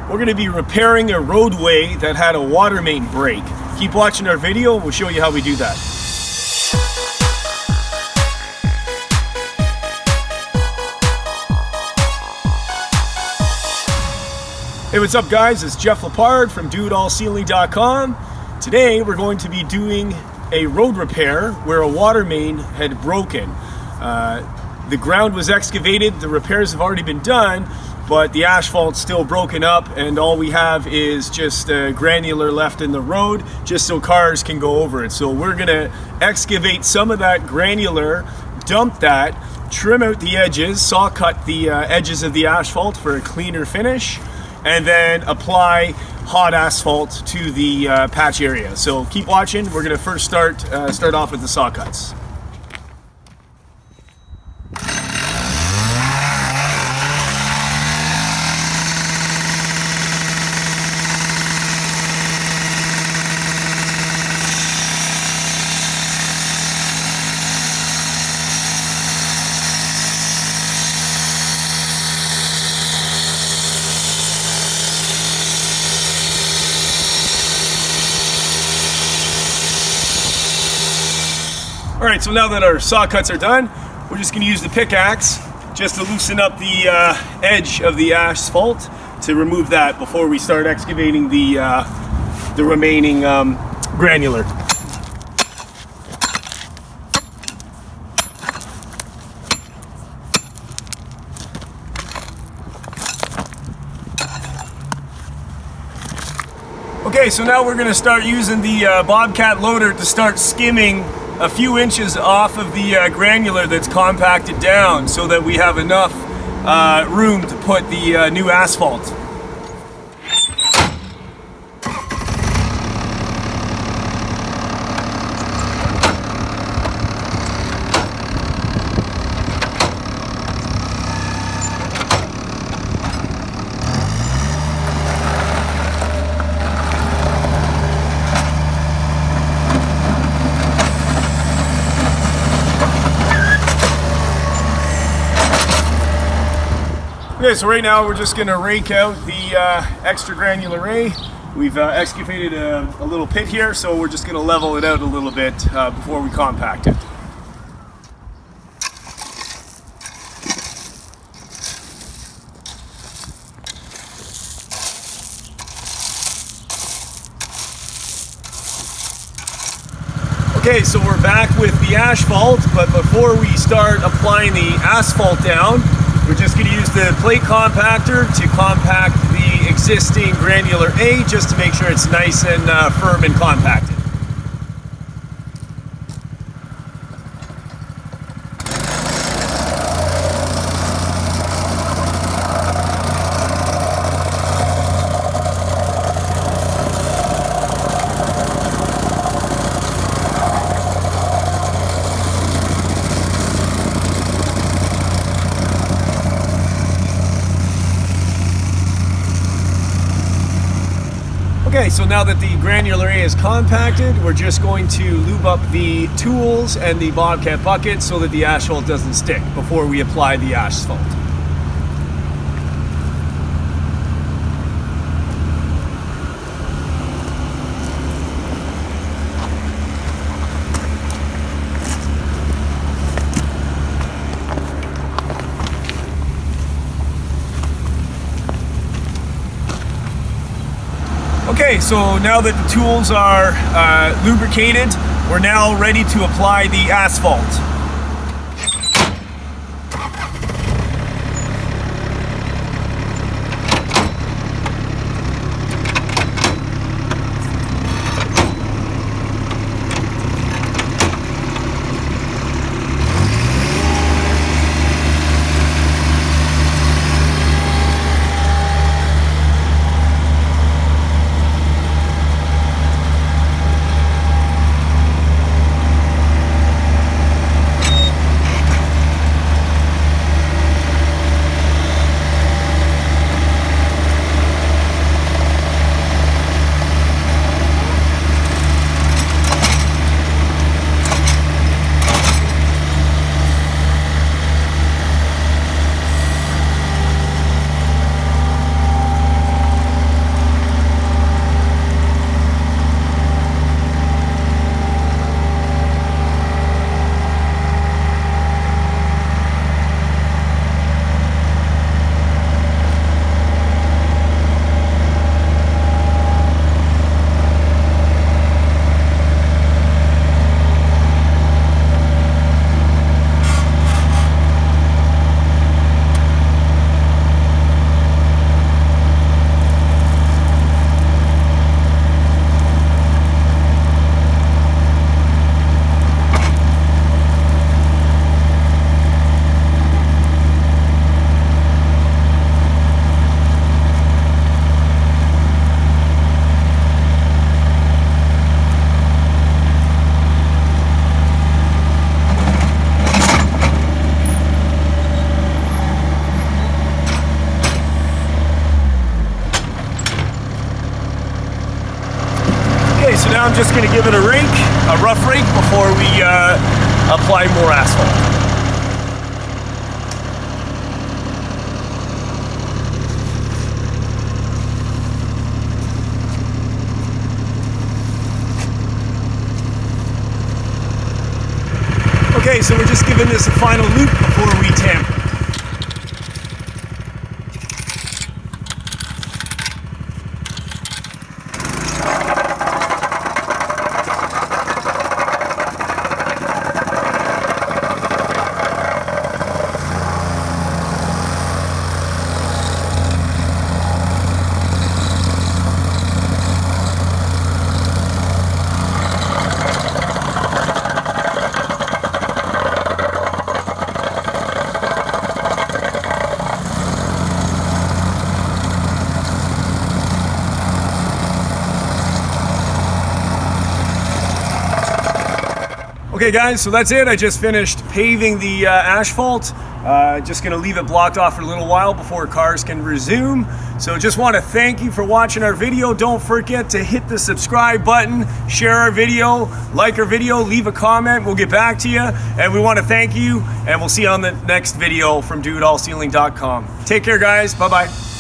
we're going to be repairing a roadway that had a water main break. Keep watching our video, we'll show you how we do that. Hey, what's up guys? It's Jeff Lepard from doitallsealing.com. Today we're going to be doing a road repair where a water main had broken. The ground was excavated, the repairs have already been done, but the asphalt's still broken up and all we have is just granular left in the road just so cars can go over it. So we're gonna excavate some of that granular, dump that, trim out the edges, saw cut the edges of the asphalt for a cleaner finish, and then apply hot asphalt to the patch area. So keep watching. We're gonna first start off with the saw cuts. Alright, so now that our saw cuts are done, we're just going to use the pickaxe just to loosen up the edge of the asphalt to remove that before we start excavating the remaining granular. Okay, so now we're going to start using the Bobcat loader to start skimming a few inches off of the granular that's compacted down so that we have enough room to put the new asphalt. Okay, so right now we're just going to rake out the extra granular ray. We've excavated a little pit here, so we're just going to level it out a little bit before we compact it. Okay, so we're back with the asphalt, but before we start applying the asphalt down, we're just going to use the plate compactor to compact the existing granular A just to make sure it's nice and firm and compacted. Okay, so now that the granular A is compacted, we're just going to lube up the tools and the Bobcat bucket so that the asphalt doesn't stick before we apply the asphalt. Okay, so now that the tools are lubricated, we're now ready to apply the asphalt. so now I'm just going to give it a rake, a rough rake, before we apply more asphalt. Okay, so we're just giving this a final loop before we tamper. Okay guys, so that's it. I just finished paving the asphalt. Just gonna leave it blocked off for a little while before cars can resume. So just want to thank you for watching our video. Don't forget to hit the subscribe button, share our video, like our video, leave a comment. We'll get back to you. And we want to thank you, and we'll see you on the next video from DudeAllCeiling.com. Take care guys, bye-bye.